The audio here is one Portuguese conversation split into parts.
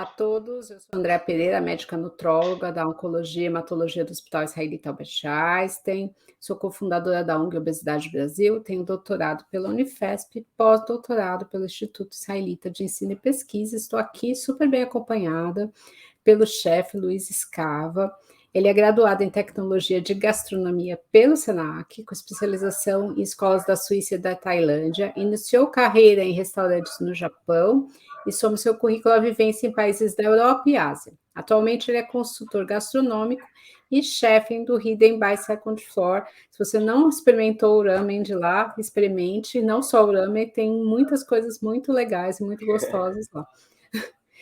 a todos, eu sou Andréa Pereira, médica nutróloga da Oncologia e Hematologia do Hospital Israelita Albert Einstein, sou cofundadora da ONG Obesidade Brasil, tenho doutorado pela Unifesp e pós-doutorado pelo Instituto Israelita de Ensino e Pesquisa, estou aqui super bem acompanhada pelo chefe Luiz Escava. Ele é graduado em Tecnologia de Gastronomia pelo SENAC, com especialização em escolas da Suíça e da Tailândia, iniciou carreira em restaurantes no Japão e soma seu currículo a vivência em países da Europa e Ásia. Atualmente ele é consultor gastronômico e chefe do Hidden by Second Floor. Se você não experimentou o ramen de lá, experimente. Não só o ramen, tem muitas coisas muito legais e muito gostosas lá.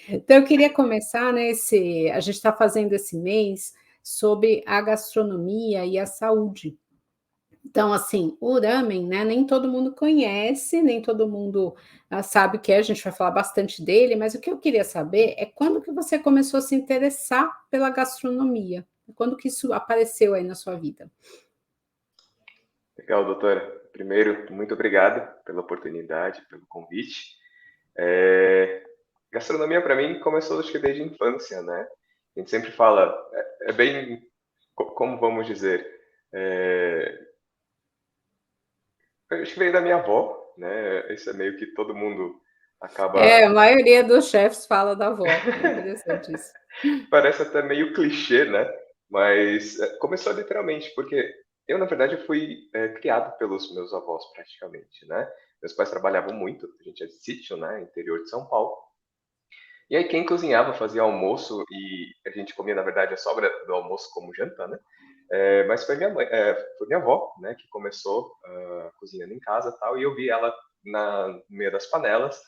Então, eu queria começar, né, a gente está fazendo esse mês sobre a gastronomia e a saúde. Então, assim, o ramen, né, nem todo mundo conhece, nem todo mundo sabe o que é, a gente vai falar bastante dele, mas o que eu queria saber é quando que você começou a se interessar pela gastronomia? Quando que isso apareceu aí na sua vida? Legal, doutora. Primeiro, muito obrigado pela oportunidade, pelo convite. Gastronomia, para mim, começou, acho que desde a infância, né? A gente sempre fala, é bem, como vamos dizer, acho que veio da minha avó, né? Isso é meio que todo mundo acaba. A maioria dos chefes fala da avó, é interessante isso. Parece até meio clichê, né? Mas começou literalmente, porque eu, na verdade, fui criado pelos meus avós, praticamente, né? Meus pais trabalhavam muito, a gente é de sítio, né? Interior de São Paulo. E aí quem cozinhava fazia almoço e a gente comia, na verdade, a sobra do almoço como janta, né? Mas foi minha mãe, foi minha avó, né, que começou cozinhando em casa e tal, e eu vi ela no meio das panelas.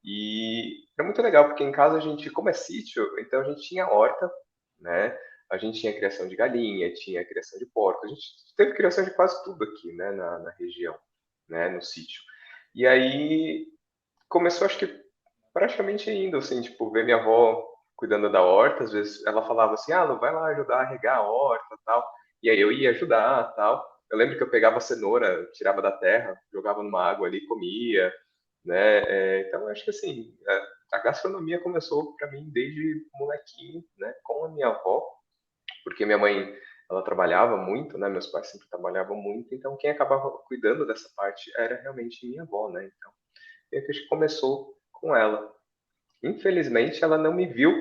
E é muito legal, porque em casa a gente, como é sítio, então a gente tinha horta, né? A gente tinha criação de galinha, tinha criação de porco, a gente teve criação de quase tudo aqui, né, na região, né, no sítio. E aí começou, acho que praticamente indo, assim, tipo, ver minha avó cuidando da horta, às vezes ela falava assim, não vai lá ajudar a regar a horta, tal. E aí eu ia ajudar, tal. Eu lembro que eu pegava a cenoura, tirava da terra, jogava numa água ali, comia, né? Então, eu acho que assim, a gastronomia começou para mim desde molequinho, né? Com a minha avó, porque minha mãe, ela trabalhava muito, né? Meus pais sempre trabalhavam muito, então quem acabava cuidando dessa parte era realmente minha avó, né? Então, eu acho que começou com ela. Infelizmente, ela não me viu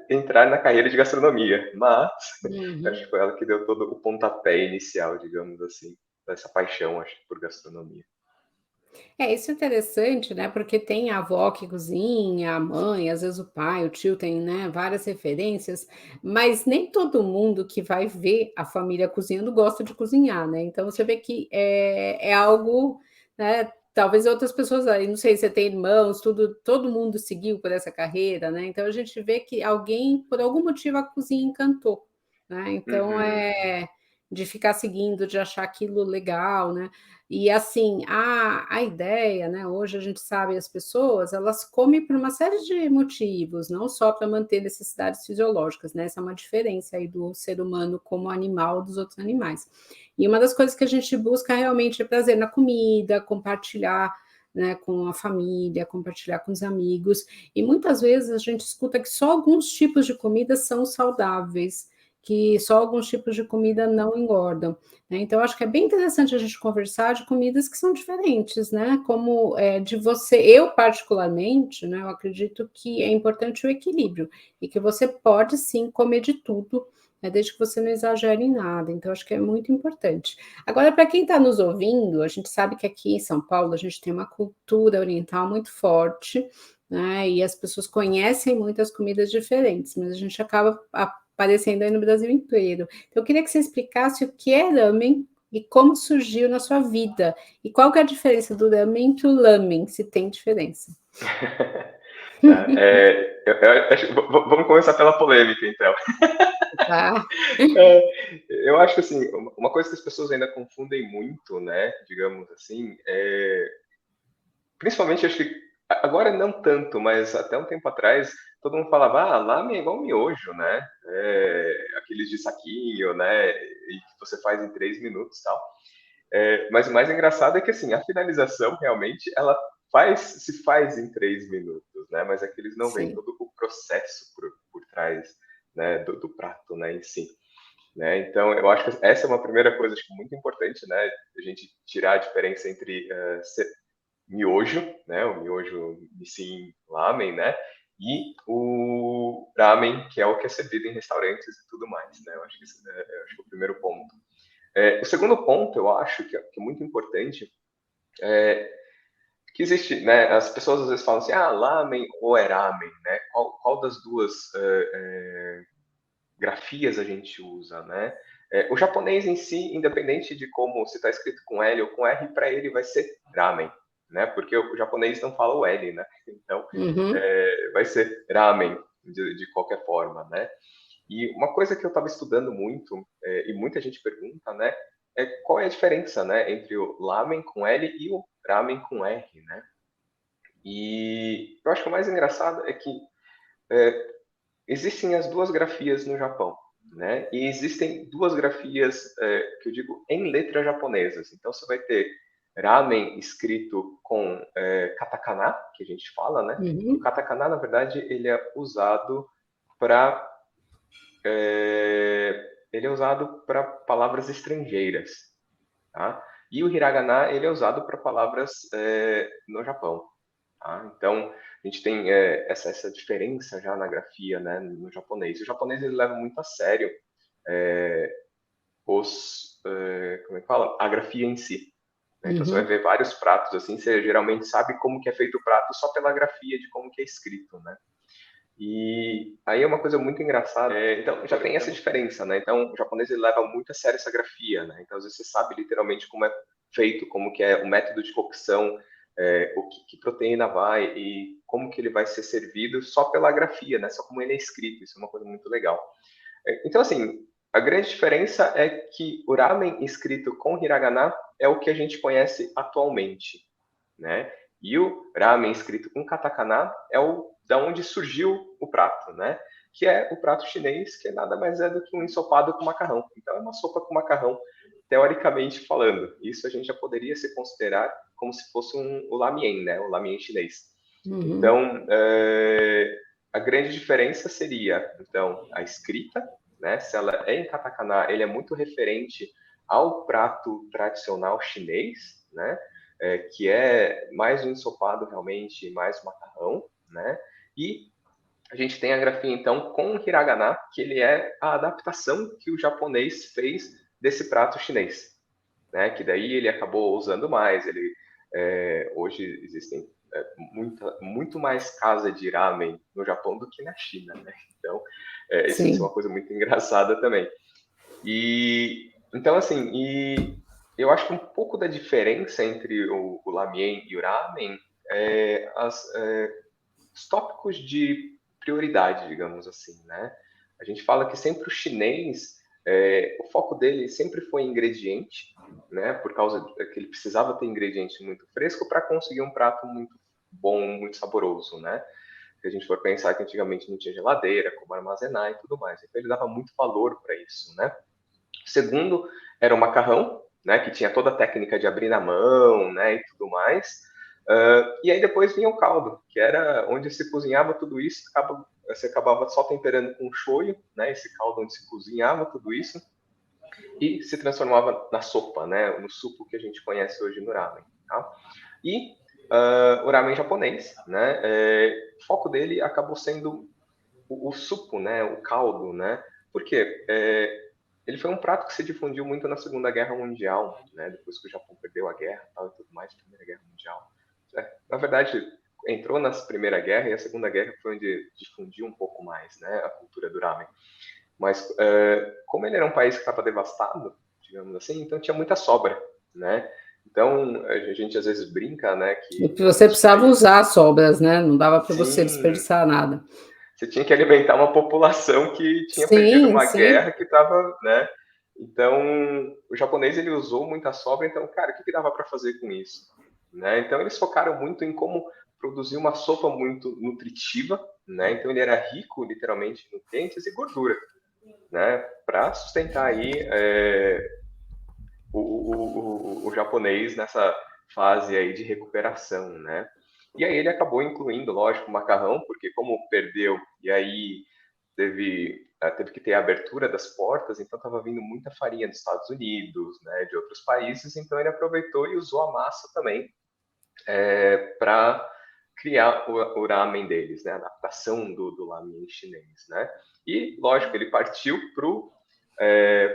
entrar na carreira de gastronomia, mas acho Uhum. que foi ela que deu todo o pontapé inicial, digamos assim, dessa paixão, acho, por gastronomia. Isso é interessante, né? Porque tem a avó que cozinha, a mãe, às vezes o pai, o tio tem, né, várias referências, mas nem todo mundo que vai ver a família cozinhando gosta de cozinhar, né? Então você vê que é algo, né? Talvez outras pessoas aí, não sei, você tem irmãos, tudo, todo mundo seguiu por essa carreira, né? Então a gente vê que alguém, por algum motivo, a cozinha encantou, né? Então Uhum. é de ficar seguindo, de achar aquilo legal, né? E assim, a ideia, né? Hoje a gente sabe as pessoas, elas comem por uma série de motivos, não só para manter necessidades fisiológicas, né? Essa é uma diferença aí do ser humano como animal dos outros animais. E uma das coisas que a gente busca realmente é prazer na comida, compartilhar, né, com a família, compartilhar com os amigos. E muitas vezes a gente escuta que só alguns tipos de comida são saudáveis, que só alguns tipos de comida não engordam, né? Então, acho que é bem interessante a gente conversar de comidas que são diferentes, né? Como de você, eu particularmente, né? Eu acredito que é importante o equilíbrio e que você pode sim comer de tudo, né, desde que você não exagere em nada. Então, acho que é muito importante. Agora, para quem está nos ouvindo, a gente sabe que aqui em São Paulo a gente tem uma cultura oriental muito forte, né? E as pessoas conhecem muitas comidas diferentes, mas a gente acaba aparecendo aí no Brasil inteiro. Então, eu queria que você explicasse o que é ramen e como surgiu na sua vida. E qual que é a diferença do ramen para o lamen, se tem diferença. Tá, vamos começar pela polêmica, então. Tá? Eu acho que assim, uma coisa que as pessoas ainda confundem muito, né, digamos assim, principalmente, acho que agora não tanto, mas até um tempo atrás, todo mundo falava, lamen é igual miojo, né? Aqueles de saquinho, né? E que você faz em 3 minutos e tal. Mas o mais engraçado é que, assim, a finalização, realmente, ela se faz em 3 minutos, né? Mas é que eles não veem sim, todo o processo por trás, né, do prato, né, em si. Né? Então, eu acho que essa é uma primeira coisa acho que muito importante, né? A gente tirar a diferença entre miojo, né? O miojo sim lamen, né? E o ramen, que é o que é servido em restaurantes e tudo mais, né? Eu acho que esse eu acho que é o primeiro ponto. O segundo ponto, eu acho que é muito importante, que existe, né? As pessoas às vezes falam assim, ah, lamen ou é ramen, né? Qual das duas grafias a gente usa, né? O japonês em si, independente de como se está escrito com L ou com R, para ele vai ser ramen, né? Porque o japonês não fala o L, né? Então, uhum, vai ser ramen de qualquer forma, né? E uma coisa que eu estava estudando muito, e muita gente pergunta, né? É qual é a diferença, né, entre o lamen com L e o ramen com R, né? E eu acho que o mais engraçado é que existem as duas grafias no Japão, né? E existem duas grafias que eu digo em letras japonesas. Então você vai ter ramen escrito com katakana, que a gente fala, né? E o uhum, katakana, na verdade, ele é usado para palavras estrangeiras, tá? E o hiragana, ele é usado para palavras no Japão. Tá? Então, a gente tem essa diferença já na grafia, né, no japonês. O japonês ele leva muito a sério como é que fala? A grafia em si. Né? Então, você vai uhum, ver vários pratos assim, você geralmente sabe como que é feito o prato só pela grafia de como que é escrito, né? E aí é uma coisa muito engraçada. Então, já tem essa diferença, né? Então, o japonês ele leva muito a sério essa grafia, né? Então, às vezes você sabe literalmente como é feito, como que é o método de cocção, que proteína vai e como que ele vai ser servido só pela grafia, né? Só como ele é escrito. Isso é uma coisa muito legal. Então, assim, a grande diferença é que o ramen escrito com hiragana é o que a gente conhece atualmente, né? E o ramen escrito com katakana é o da onde surgiu o prato, né? Que é o prato chinês, que nada mais é do que um ensopado com macarrão. Então é uma sopa com macarrão, teoricamente falando. Isso a gente já poderia se considerar como se fosse o lamien, né? O lamien chinês. uhum, Então, a grande diferença seria, então, a escrita, né? Se ela é em katakana, ele é muito referente ao prato tradicional chinês, né? Que é mais um ensopado realmente, mais macarrão, né? E a gente tem a grafia então com o hiragana, que ele é a adaptação que o japonês fez desse prato chinês, né? Que daí ele acabou usando mais. Hoje existem muito mais casa de ramen no Japão do que na China, né? Então isso é uma sim, coisa muito engraçada também. E então assim, eu acho que um pouco da diferença entre o Lamien e o Ramen os tópicos de prioridade, digamos assim, né? A gente fala que sempre o chinês, o foco dele sempre foi em ingrediente, né? Por causa que ele precisava ter ingrediente muito fresco para conseguir um prato muito bom, muito saboroso, né? Se a gente for pensar que antigamente não tinha geladeira, como armazenar e tudo mais. Então ele dava muito valor para isso, né? Segundo, era o macarrão, né, que tinha toda a técnica de abrir na mão, né, e tudo mais. E aí depois vinha o caldo, que era onde se cozinhava tudo isso, você acabava só temperando com shoyu, né, esse caldo onde se cozinhava tudo isso, e se transformava na sopa, né, no suco que a gente conhece hoje no ramen. Tá? E o ramen japonês, né, o foco dele acabou sendo o suco, né, o caldo, né, porque ele foi um prato que se difundiu muito na Segunda Guerra Mundial, né? Depois que o Japão perdeu a guerra tal, e tudo mais, Primeira Guerra Mundial. Na verdade, entrou na Primeira Guerra e a Segunda Guerra foi onde difundiu um pouco mais, né? A cultura do ramen. Mas como ele era um país que estava devastado, digamos assim, então tinha muita sobra, né? Então a gente às vezes brinca, né, e que você os precisava países, usar as sobras, né, não dava para você sim, desperdiçar nada. você tinha que alimentar uma população que tinha perdido Sim, uma sim, guerra que estava, né? Então, o japonês ele usou muita sobra, então, cara, o que dava para fazer com isso? Né? Então, eles focaram muito em como produzir uma sopa muito nutritiva, né? Então, ele era rico, literalmente, em nutrientes e gordura, né? Para sustentar aí o japonês nessa fase aí de recuperação, né? E aí ele acabou incluindo, lógico, o macarrão, porque como perdeu, e aí teve que ter a abertura das portas, então estava vindo muita farinha dos Estados Unidos, né, de outros países, então ele aproveitou e usou a massa também para criar o ramen deles, né, a adaptação do ramen chinês, né. E, lógico, ele partiu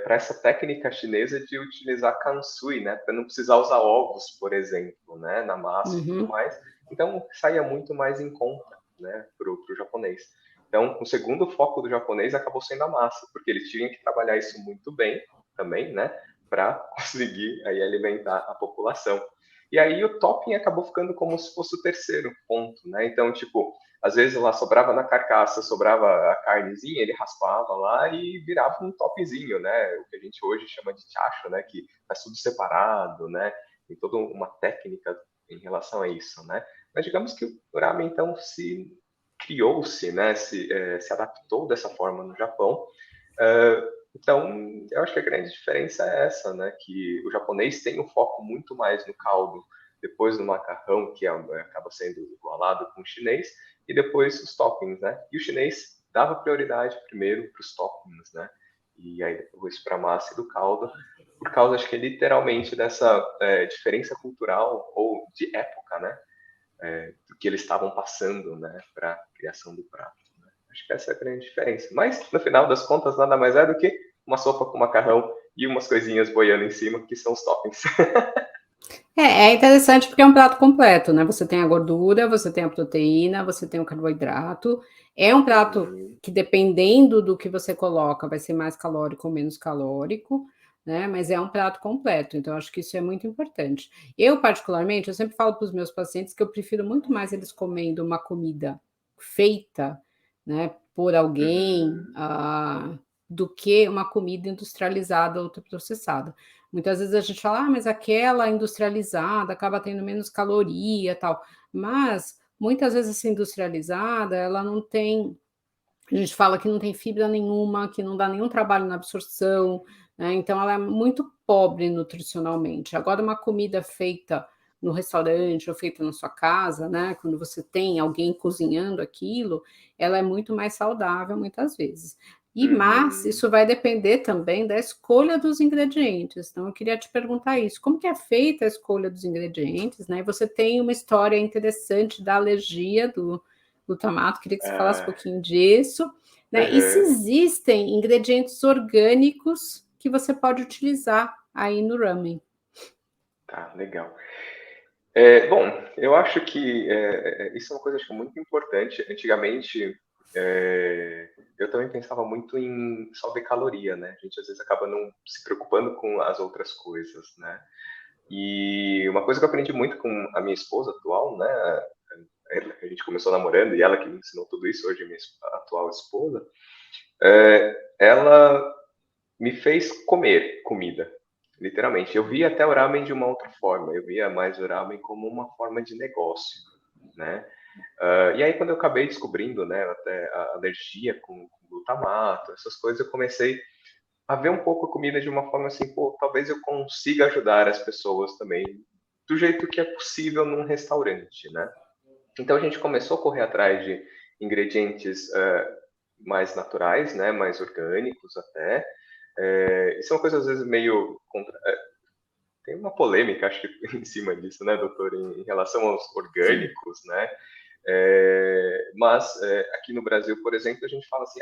para essa técnica chinesa de utilizar kansui, né, para não precisar usar ovos, por exemplo, né, na massa e tudo Uhum. mais. Então, saía muito mais em conta, né, para o japonês. Então, o segundo foco do japonês acabou sendo a massa, porque eles tinham que trabalhar isso muito bem também, né, para conseguir aí alimentar a população. E aí o topping acabou ficando como se fosse o terceiro ponto, né? Então, tipo, às vezes lá sobrava na carcaça, sobrava a carnezinha, ele raspava lá e virava um topzinho, né? O que a gente hoje chama de chacho, né? Que faz tudo separado, né? Tem toda uma técnica em relação a isso, né? Mas digamos que o ramen, então, se criou-se, né? Se adaptou dessa forma no Japão. Então, eu acho que a grande diferença é essa, né? Que o japonês tem um foco muito mais no caldo, depois no macarrão, que acaba sendo igualado com o chinês, e depois os toppings, né? E o chinês dava prioridade primeiro para os toppings, né? E aí depois para a massa e do caldo, por causa, acho que literalmente dessa diferença cultural ou de época, né? Do que eles estavam passando, né? Para a criação do prato. Acho que essa é a grande diferença. Mas, no final das contas, nada mais é do que uma sopa com macarrão e umas coisinhas boiando em cima, que são os toppings. É interessante porque é um prato completo, né? Você tem a gordura, você tem a proteína, você tem o carboidrato. É um prato Uhum. que, dependendo do que você coloca, vai ser mais calórico ou menos calórico, né? Mas é um prato completo, então acho que isso é muito importante. Eu, particularmente, eu sempre falo para os meus pacientes que eu prefiro muito mais eles comendo uma comida feita, né, por alguém, Uhum. do que uma comida industrializada ou ultraprocessada. Muitas vezes a gente fala: "Ah, mas aquela industrializada acaba tendo menos caloria, tal", mas muitas vezes essa industrializada, ela não tem, a gente fala que não tem fibra nenhuma, que não dá nenhum trabalho na absorção, né, então ela é muito pobre nutricionalmente. Agora uma comida feita no restaurante ou feita na sua casa, né, quando você tem alguém cozinhando aquilo, ela é muito mais saudável muitas vezes. Mas Uhum. isso vai depender também da escolha dos ingredientes, então eu queria te perguntar isso, como que é feita a escolha dos ingredientes, né, você tem uma história interessante da alergia do glutamato, queria que você falasse um Ah, pouquinho disso, né? E se uhum. existem ingredientes orgânicos que você pode utilizar aí no ramen. Tá, legal. Bom, eu acho que isso é uma coisa acho que muito importante. Antigamente, eu também pensava muito em só ver caloria, né? A gente às vezes acaba não se preocupando com as outras coisas, né? E uma coisa que eu aprendi muito com a minha esposa atual, né? A gente começou namorando e ela que me ensinou tudo isso, hoje é minha atual esposa, ela me fez comer comida, literalmente. Eu via até o ramen de uma outra forma, eu via mais o ramen como uma forma de negócio, né? E aí quando eu acabei descobrindo, né, até a alergia com glutamato, essas coisas, eu comecei a ver um pouco a comida de uma forma assim, pô, talvez eu consiga ajudar as pessoas também do jeito que é possível num restaurante, né? Então a gente começou a correr atrás de ingredientes mais naturais, né, mais orgânicos até. Isso é uma coisa às vezes meio tem uma polêmica, acho que em cima disso, né, doutor, em relação aos Sim. orgânicos, né? Mas aqui no Brasil, por exemplo, a gente fala assim,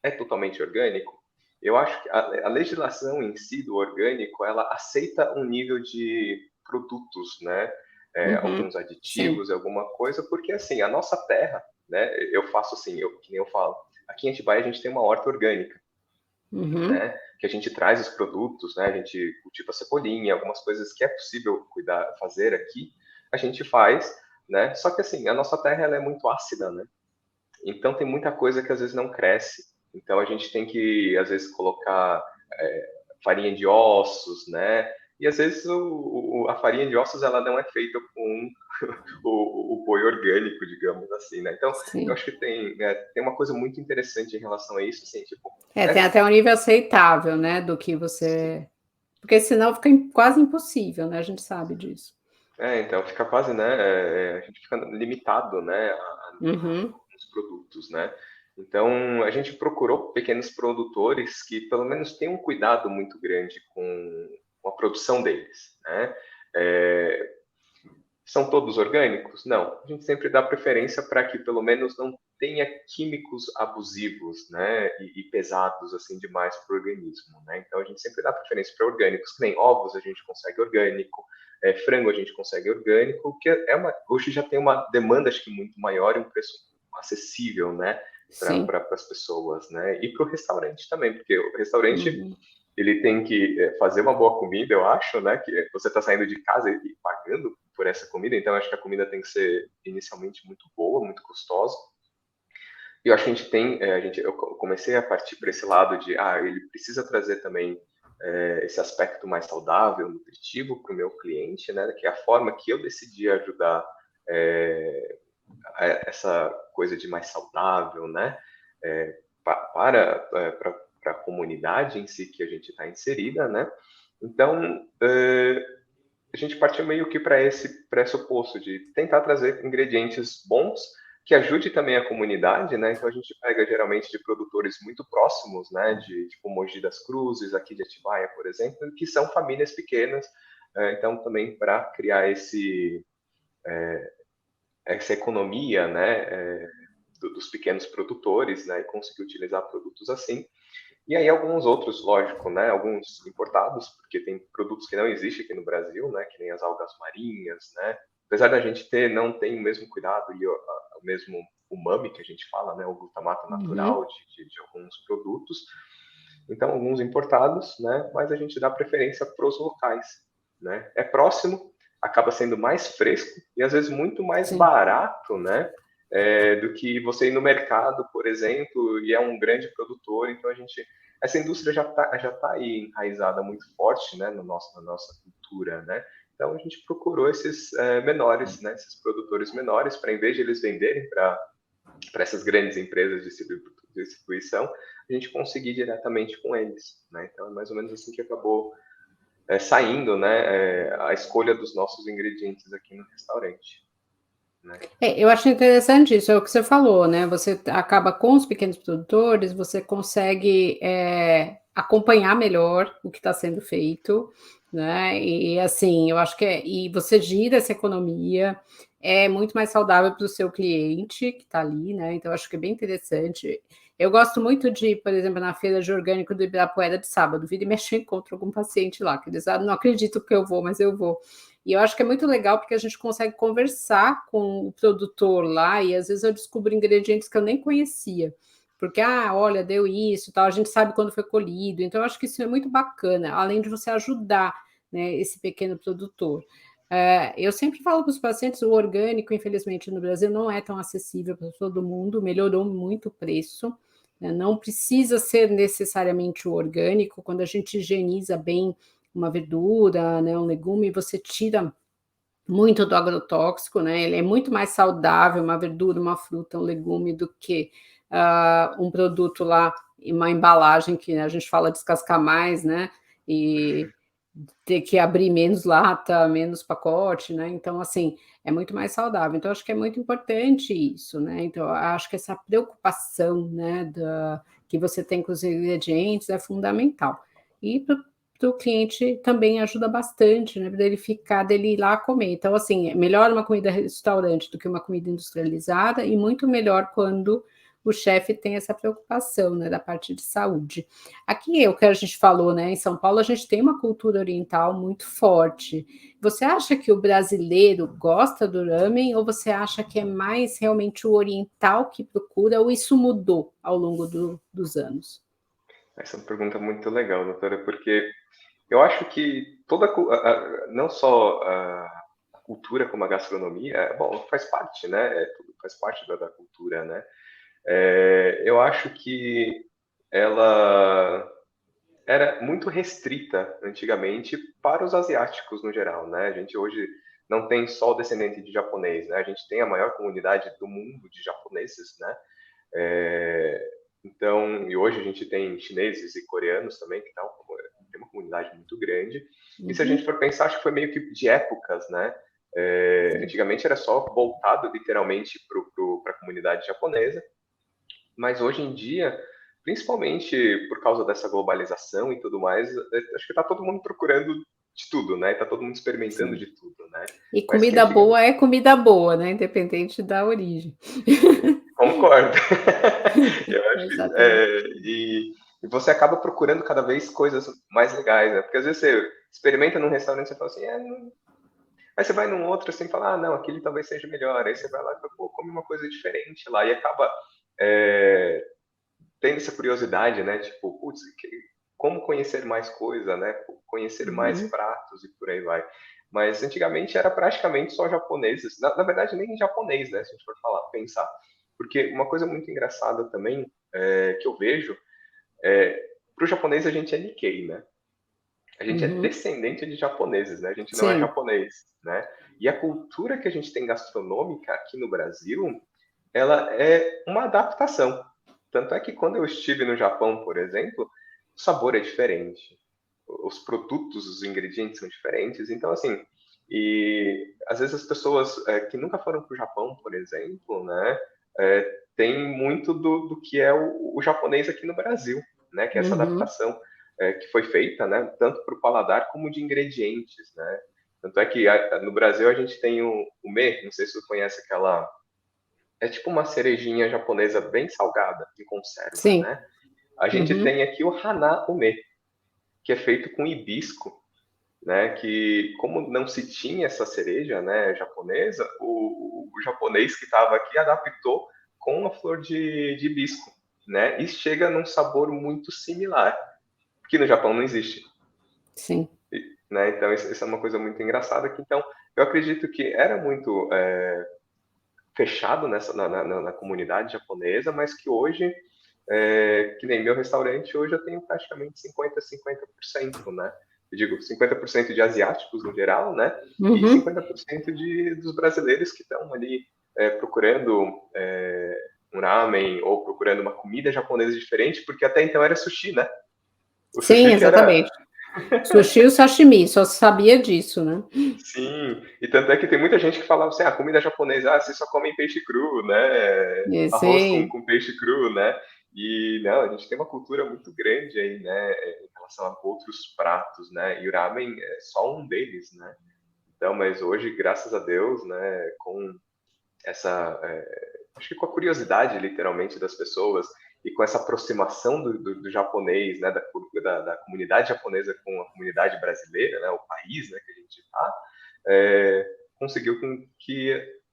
é totalmente orgânico? Eu acho que a legislação em si do orgânico, ela aceita um nível de produtos, né? Uhum. Alguns Sim. aditivos, alguma coisa, porque assim, a nossa terra, né? Eu faço assim, que nem eu falo, aqui em Atibaia a gente tem uma horta orgânica, Uhum. né? Que a gente traz os produtos, né? A gente cultiva cebolinha, algumas coisas que é possível cuidar, fazer aqui, a gente faz, né? Só que assim, a nossa terra ela é muito ácida, né? Então tem muita coisa que às vezes não cresce. Então a gente tem que às vezes colocar farinha de ossos, né? E às vezes a farinha de ossos ela não é feita com o boi orgânico, digamos assim, né? Então eu Sim. acho que tem uma coisa muito interessante em relação a isso, assim, tipo, Tem até um nível aceitável, né, do que sim, você, porque senão fica quase impossível, né, a gente sabe disso. Então fica quase, né, a gente fica limitado, né, a Uhum, alguns produtos, né. Então a gente procurou pequenos produtores que pelo menos têm um cuidado muito grande com a produção deles, né. Eh, São todos orgânicos? Não. A gente sempre dá preferência para que pelo menos não tenha químicos abusivos, né, e pesados assim demais para o organismo, né. Então a gente sempre dá preferência para orgânicos, que nem ovos a gente consegue orgânico, frango a gente consegue orgânico, que hoje já tem uma demanda acho que muito maior e um preço acessível, né, sim. para as pessoas, né. E para o restaurante também, porque o restaurante Uhum, ele tem que fazer uma boa comida, eu acho, né? Que você está saindo de casa e pagando por essa comida, então eu acho que a comida tem que ser inicialmente muito boa, muito gostosa. E eu acho que a gente tem, eu comecei a partir para esse lado de, ele precisa trazer também esse aspecto mais saudável, nutritivo para o meu cliente, né? Que é a forma que eu decidi ajudar é, essa coisa de mais saudável, né? Para a comunidade em si que a gente está inserida, né? Então, a gente partiu meio que para esse pressuposto de tentar trazer ingredientes bons que ajude também a comunidade, né? Então a gente pega geralmente de produtores muito próximos, né? De tipo Mogi das Cruzes, aqui de Atibaia, por exemplo, que são famílias pequenas. Então também para criar essa economia, né? Dos pequenos produtores, né? E conseguir utilizar produtos assim. E aí alguns outros, lógico, né? Alguns importados, porque tem produtos que não existem aqui no Brasil, né? Que nem as algas marinhas, né? Apesar da gente não tem o mesmo cuidado e o mesmo umami que a gente fala, né? O glutamato uhum, natural de alguns produtos. Então, alguns importados, né? Mas a gente dá preferência para os locais, né? É próximo, acaba sendo mais fresco e às vezes muito mais sim. barato, né? Do que você ir no mercado, por exemplo, e é um grande produtor. Então essa indústria já tá aí enraizada muito forte, né? No nosso, na nossa cultura, né? Então a gente procurou esses menores, né? Esses produtores menores, para em vez de eles venderem para essas grandes empresas de distribuição, a gente conseguir diretamente com eles, né? Então é mais ou menos assim que acabou saindo, né? A escolha dos nossos ingredientes aqui no restaurante, né? Eu acho interessante isso, é o que você falou, né? Você acaba com os pequenos produtores, você consegue acompanhar melhor o que está sendo feito, né? E assim, eu acho que e você gira essa economia, é muito mais saudável para o seu cliente que está ali, né? Então, eu acho que é bem interessante. Eu gosto muito de ir, por exemplo, na feira de orgânico do Ibirapuera de sábado, vira e mexe, eu encontro algum paciente lá, que eles não acredito que eu vou, mas eu vou. E eu acho que é muito legal porque a gente consegue conversar com o produtor lá e às vezes eu descubro ingredientes que eu nem conhecia. Porque, olha, deu isso, tal, a gente sabe quando foi colhido. Então, eu acho que isso é muito bacana, além de você ajudar, né, esse pequeno produtor. Eu sempre falo para os pacientes, o orgânico, infelizmente, no Brasil não é tão acessível para todo mundo, melhorou muito o preço, né, não precisa ser necessariamente o orgânico, quando a gente higieniza bem uma verdura, né, um legume, você tira muito do agrotóxico, né? Ele é muito mais saudável, uma verdura, uma fruta, um legume, do que um produto lá, uma embalagem que a gente fala descascar mais, né? E ter que abrir menos lata, menos pacote, né? Então, assim, é muito mais saudável. Então, acho que é muito importante isso, né? Então, acho que essa preocupação, né, que você tem com os ingredientes é fundamental. E para o cliente também ajuda bastante, né? Dele ficar, dele ir lá comer. Então, assim, é melhor uma comida restaurante do que uma comida industrializada, e muito melhor quando o chefe tem essa preocupação, né, da parte de saúde. Aqui é o que a gente falou, né? Em São Paulo, a gente tem uma cultura oriental muito forte. Você acha que o brasileiro gosta do ramen ou você acha que é mais realmente o oriental que procura, ou isso mudou ao longo dos anos? Essa é uma pergunta muito legal, doutora, porque eu acho que não só a cultura como a gastronomia, bom, faz parte, né? Tudo faz parte da cultura, né? Eu acho que ela era muito restrita antigamente para os asiáticos no geral, né? A gente hoje não tem só o descendente de japonês, né? A gente tem a maior comunidade do mundo de japoneses, né? É, então, e hoje a gente tem chineses e coreanos também, que tem uma comunidade muito grande. E se a gente Uhum, for pensar, acho que foi meio que de épocas, né? Antigamente era só voltado literalmente para a comunidade japonesa, mas hoje em dia, principalmente por causa dessa globalização e tudo mais, acho que está todo mundo procurando de tudo, né? Está todo mundo experimentando Sim. de tudo, né? E Mas que comida antiga... boa é comida boa, né, independente da origem. Concordo. Eu acho que Exatamente. e você acaba procurando cada vez coisas mais legais, né? Porque às vezes você experimenta num restaurante e você fala assim, aí você vai num outro assim e fala, ah, não, aquele talvez seja melhor. Aí você vai lá e fala, pô, come uma coisa diferente lá e acaba é, tendo essa curiosidade, né? Tipo, putz, como conhecer mais coisa, né? Conhecer mais Uhum, pratos e por aí vai. Mas antigamente era praticamente só japoneses. Na verdade, nem japonês, né? Se a gente for falar, pensar. Porque uma coisa muito engraçada também que eu vejo para o japonês a gente é Nikkei, né? A gente é uhum. descendente de japoneses, né? A gente não é Sim. japonês, né? E a cultura que a gente tem gastronômica aqui no Brasil, ela é uma adaptação. Tanto é que quando eu estive no Japão, por exemplo, o sabor é diferente, os produtos, os ingredientes são diferentes. Então, assim, e às vezes as pessoas que nunca foram para o Japão, por exemplo, né, tem muito do que é o japonês aqui no Brasil, né, que é essa Uhum. adaptação que foi feita, né, tanto para o paladar como de ingredientes, né. Tanto é que no Brasil a gente tem o me, não sei se você conhece aquela é tipo uma cerejinha japonesa bem salgada, em conserva, Sim. né? A gente Uhum. tem aqui o hana ume, que é feito com hibisco, né? Que como não se tinha essa cereja, né, japonesa, o japonês que estava aqui adaptou com a flor de hibisco, né? E chega num sabor muito similar, que no Japão não existe, Sim. né? Então isso é uma coisa muito engraçada que então eu acredito que era muito fechado na comunidade japonesa, mas que hoje que nem meu restaurante, hoje eu tenho praticamente 50-50%, né? Eu digo 50% de asiáticos no geral, né? E Uhum. 50% dos brasileiros que estão ali procurando um ramen ou procurando uma comida japonesa diferente, porque até então era sushi, né? O Sim, sushi que era. exatamente. Sushi e o sashimi, só sabia disso, né. Sim, e tanto é que tem muita gente que falava assim, comida japonesa, vocês só comem peixe cru, né? Arroz Sim. com peixe cru, né? E não, a gente tem uma cultura muito grande aí, né, em relação a outros pratos, né? E o ramen é só um deles, né? Então, mas hoje, graças a Deus, né, com essa, acho que com a curiosidade, literalmente, das pessoas e com essa aproximação do japonês, né, da comunidade japonesa com a comunidade brasileira, né, o país, né, que a gente está, conseguiu com que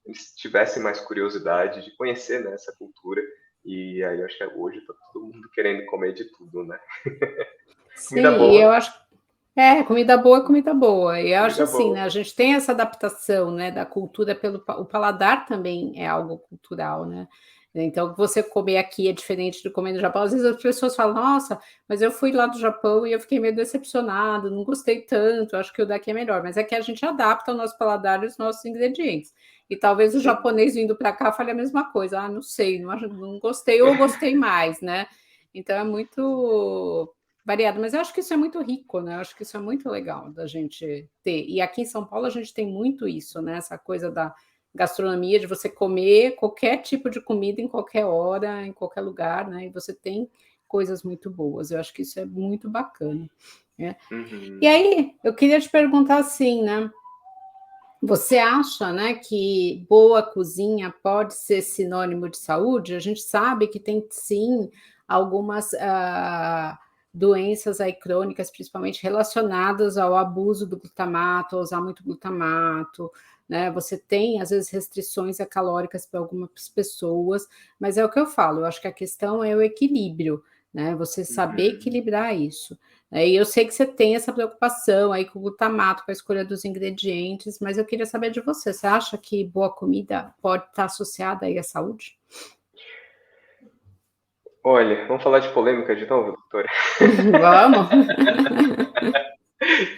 eles tivessem mais curiosidade de conhecer, né, essa cultura. E aí, eu acho que hoje está todo mundo querendo comer de tudo, né? Comida Sim, e eu boa, acho comida boa é comida boa. E eu acho comida assim, boa. né, a gente tem essa adaptação, né, da cultura pelo o paladar também é algo cultural, né. Então, você comer aqui é diferente de comer no Japão. Às vezes as pessoas falam: "Nossa, mas eu fui lá do Japão e eu fiquei meio decepcionado, não gostei tanto, acho que o daqui é melhor". Mas é que a gente adapta o nosso paladar e os nossos ingredientes. E talvez o Sim. japonês vindo para cá fale a mesma coisa: "Ah, não sei, não gostei ou gostei mais", né. Então é muito variado, mas eu acho que isso é muito rico, né, eu acho que isso é muito legal da gente ter. E aqui em São Paulo a gente tem muito isso, né, essa coisa da gastronomia, de você comer qualquer tipo de comida em qualquer hora, em qualquer lugar, né, e você tem coisas muito boas, eu acho que isso é muito bacana, né. E Uhum. aí, eu queria te perguntar assim, né, você acha, né, que boa cozinha pode ser sinônimo de saúde? A gente sabe que tem sim algumas, doenças aí crônicas, principalmente relacionadas ao abuso do glutamato, a usar muito glutamato, né, você tem às vezes restrições calóricas para algumas pessoas, mas é o que eu falo, eu acho que a questão é o equilíbrio, né, você saber Uhum. equilibrar isso. E eu sei que você tem essa preocupação aí com o glutamato, com a escolha dos ingredientes, mas eu queria saber de você. Você acha que boa comida pode estar associada aí à saúde? Olha, vamos falar de polêmica de novo, doutora? Vamos?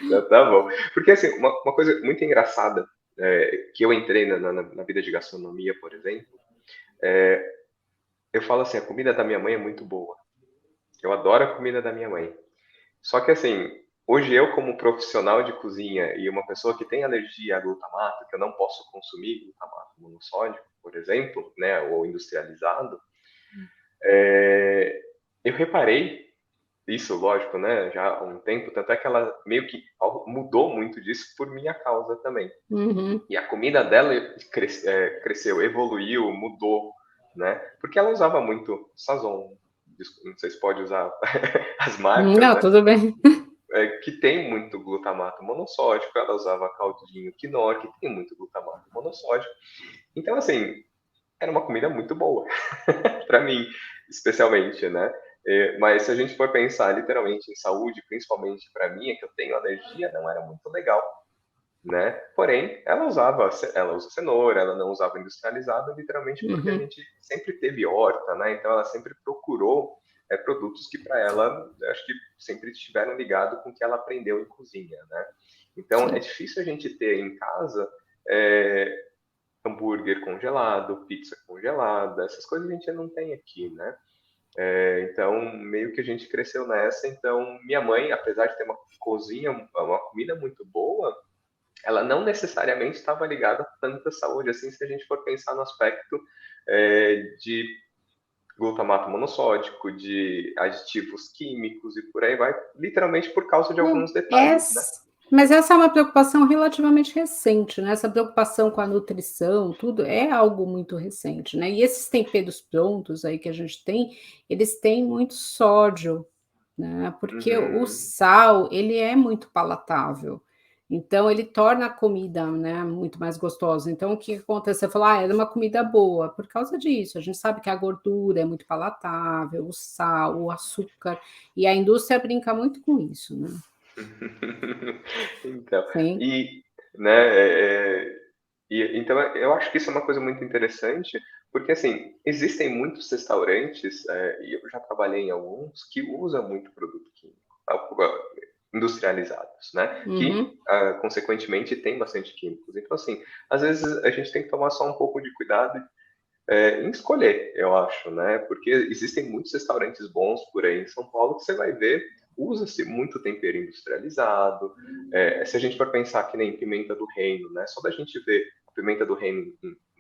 Então, tá bom. Porque, assim, uma coisa muito engraçada, que eu entrei na vida de gastronomia, por exemplo, eu falo assim, a comida da minha mãe é muito boa. Eu adoro a comida da minha mãe. Só que, assim, hoje eu como profissional de cozinha e uma pessoa que tem alergia a glutamato, que eu não posso consumir glutamato monossódico, por exemplo, né, ou industrializado, eu reparei isso, lógico, né, já há um tempo, tanto é que ela meio que mudou muito disso por minha causa também. Uhum. E a comida dela cresceu, evoluiu, mudou, né? Porque ela usava muito Sazon, não sei se pode usar as marcas, Não, né? tudo bem. Que tem muito glutamato monossódico, ela usava caldinho quinoa, que tem muito glutamato monossódico. Então, assim, era uma comida muito boa, para mim, especialmente, né? Mas se a gente for pensar literalmente em saúde, principalmente para mim, é que eu tenho alergia, não era muito legal, né? Porém, ela usa cenoura, ela não usava industrializado, literalmente porque a Uhum. gente sempre teve horta, né? Então ela sempre procurou produtos que para ela, eu acho que sempre estiveram ligados com o que ela aprendeu em cozinha, né? Então é Sim. difícil a gente ter em casa é, hambúrguer congelado, pizza congelada, essas coisas a gente não tem aqui, né? Então meio que a gente cresceu nessa. Então minha mãe, apesar de ter uma cozinha, uma comida muito boa, ela não necessariamente estava ligada a tanta saúde, assim, se a gente for pensar no aspecto de glutamato monossódico, de aditivos químicos e por aí vai, literalmente por causa de Não, alguns detalhes, né? mas essa é uma preocupação relativamente recente, né? Essa preocupação com a nutrição, tudo é algo muito recente, né? E esses temperos prontos aí que a gente tem, eles têm muito sódio, né? Porque o Uhum. sal, ele é muito palatável. Então, ele torna a comida, né, muito mais gostosa. Então, o que acontece? Você fala, ah, era uma comida boa, por causa disso. A gente sabe que a gordura é muito palatável, o sal, o açúcar, e a indústria brinca muito com isso, né? Então, Sim. e, né, então eu acho que isso é uma coisa muito interessante, porque assim, existem muitos restaurantes, e eu já trabalhei em alguns, que usam muito produto químico, industrializados, né? Que, Uhum. consequentemente, tem bastante químicos. Então, assim, às vezes a gente tem que tomar só um pouco de cuidado em escolher, eu acho, né? Porque existem muitos restaurantes bons por aí em São Paulo que você vai ver, usa-se muito tempero industrializado. Se a gente for pensar que nem pimenta do reino, né? Só da gente ver a pimenta do reino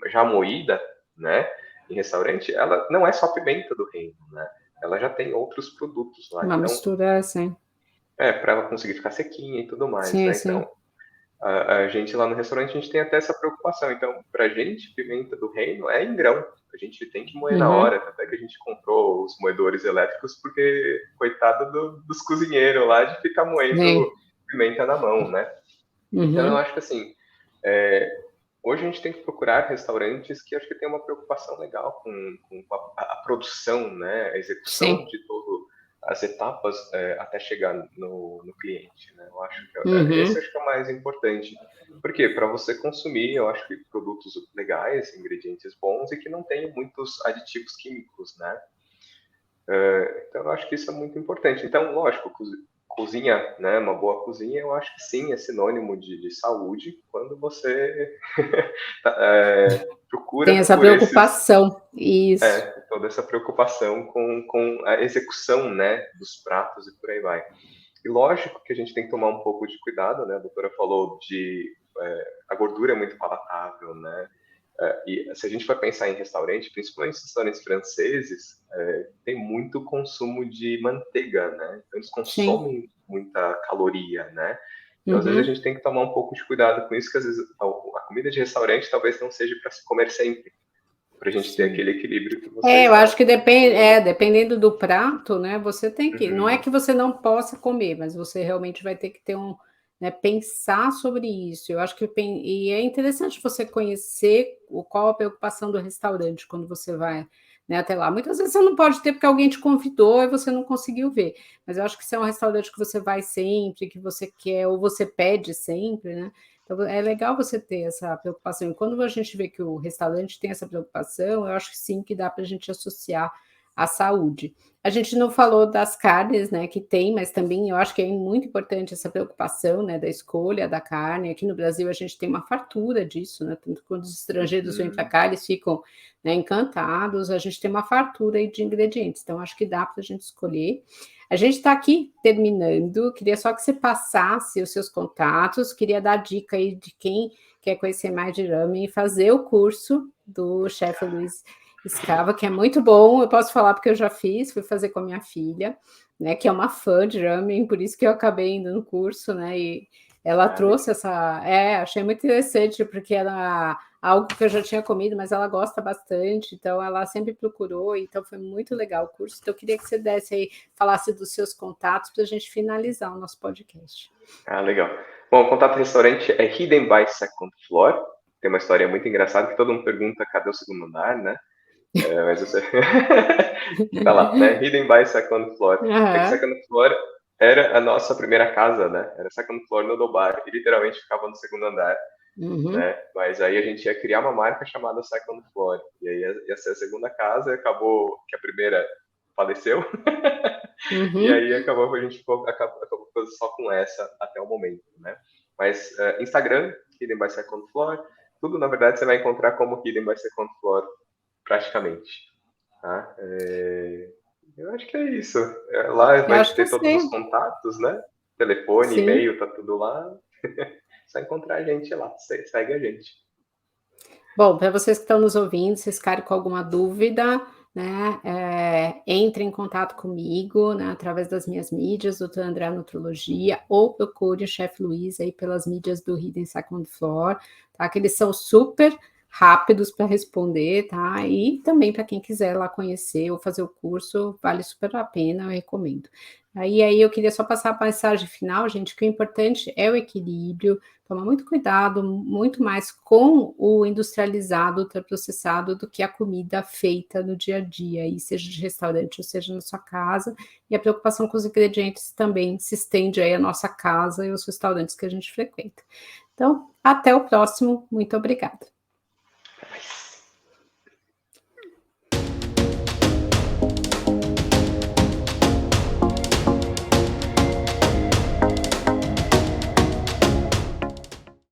já moída, né? Em restaurante, ela não é só pimenta do reino, né? Ela já tem outros produtos lá. Uma Então, mistura assim. para ela conseguir ficar sequinha e tudo mais, Sim, né? Então, sim. a gente lá no restaurante, a gente tem até essa preocupação. Então, pra gente, pimenta do reino é em grão. A gente tem que moer na Uhum. hora. Até que a gente comprou os moedores elétricos, porque, coitado dos cozinheiros lá de ficar moendo Sim. pimenta na mão, né? Então, eu Uhum. acho que assim, é, hoje a gente tem que procurar restaurantes que acho que tem uma preocupação legal com a produção, né? A execução Sim. de todo as etapas até chegar no cliente, né? Eu acho que esse Uhum. acho que é o mais importante. Porque para você consumir, eu acho que produtos legais, ingredientes bons e que não tenham muitos aditivos químicos, né? Então, eu acho que isso é muito importante. Então, lógico, cozinha, né? Uma boa cozinha, eu acho que sim, é sinônimo de saúde quando você procura Tem essa por preocupação. Isso. toda essa preocupação com a execução, né? Dos pratos e por aí vai. E lógico que a gente tem que tomar um pouco de cuidado, né? A doutora falou a gordura é muito palatável, né? E se a gente for pensar em restaurante, principalmente restaurantes franceses, tem muito consumo de manteiga, né? Então eles Sim. consomem muita caloria, né? Então às vezes a Uhum. gente tem que tomar um pouco de cuidado com isso, que às vezes a comida de restaurante talvez não seja para se comer sempre, para a gente ter Sim. aquele equilíbrio que você É, eu está acho que depende, falando. dependendo do prato, né? Você tem que, não é Uhum. que você não possa comer, mas você realmente vai ter que ter né, pensar sobre isso. Eu acho que e é interessante você conhecer qual a preocupação do restaurante quando você vai, né, até lá. Muitas vezes você não pode ter porque alguém te convidou e você não conseguiu ver. Mas eu acho que se é um restaurante que você vai sempre, que você quer, ou você pede sempre, né? Então, é legal você ter essa preocupação. E quando a gente vê que o restaurante tem essa preocupação, eu acho que sim, que dá para a gente associar à saúde. A gente não falou das carnes, né, que tem, mas também eu acho que é muito importante essa preocupação, né, da escolha da carne. Aqui no Brasil a gente tem uma fartura disso, né, tanto quando os estrangeiros vêm para Uhum. cá, eles ficam, né, encantados, a gente tem uma fartura aí de ingredientes, então acho que dá para a gente escolher. A gente está aqui terminando, queria só que você passasse os seus contatos, queria dar dica aí de quem quer conhecer mais de ramen e fazer o curso do chefe Luiz Escava, que é muito bom, eu posso falar porque eu já fiz, fui fazer com a minha filha, né, que é uma fã de ramen, por isso que eu acabei indo no curso, né, e ela Ah, trouxe legal. essa... achei muito interessante, porque era algo que eu já tinha comido, mas ela gosta bastante, então ela sempre procurou, então foi muito legal o curso, então eu queria que você desse aí, falasse dos seus contatos para a gente finalizar o nosso podcast. Ah, legal. Bom, o contato restaurante é Hidden by Second Floor. Tem uma história muito engraçada que todo mundo pergunta cadê o segundo andar, né? Mas você... tá lá, né? Hidden by Second Floor. É que Aham. Second Floor era a nossa primeira casa, né? Era Second Floor no Bar e literalmente ficava no segundo andar, Uhum. né? Mas aí a gente ia criar uma marca chamada Second Floor. E aí ia ser a segunda casa e acabou que a primeira faleceu. E Uhum. aí acabou, a gente acabou ficando só com essa até o momento, né? Mas Instagram, Hidden by Second Floor, tudo na verdade você vai encontrar como Hidden by Second Floor praticamente, tá? Eu acho que é isso. Lá Eu vai acho que ter todos os sim. contatos, né? Telefone, Sim. e-mail, tá tudo lá. Só encontrar a gente lá, segue a gente. Bom, para vocês que estão nos ouvindo, se ficarem com alguma dúvida, né, entre em contato comigo, né, através das minhas mídias, doutora André Nutrologia, ou procure o chefe Luiz aí pelas mídias do Hidden Second Floor, tá? Que eles são super rápidos para responder, tá? E também para quem quiser lá conhecer ou fazer o curso, vale super a pena, eu recomendo. Aí eu queria só passar a mensagem final, gente, que o importante é o equilíbrio. Toma muito cuidado, muito mais com o industrializado, ultraprocessado, do que a comida feita no dia a dia, aí, seja de restaurante ou seja na sua casa. E a preocupação com os ingredientes também se estende aí à nossa casa e aos restaurantes que a gente frequenta. Então, até o próximo. Muito obrigada.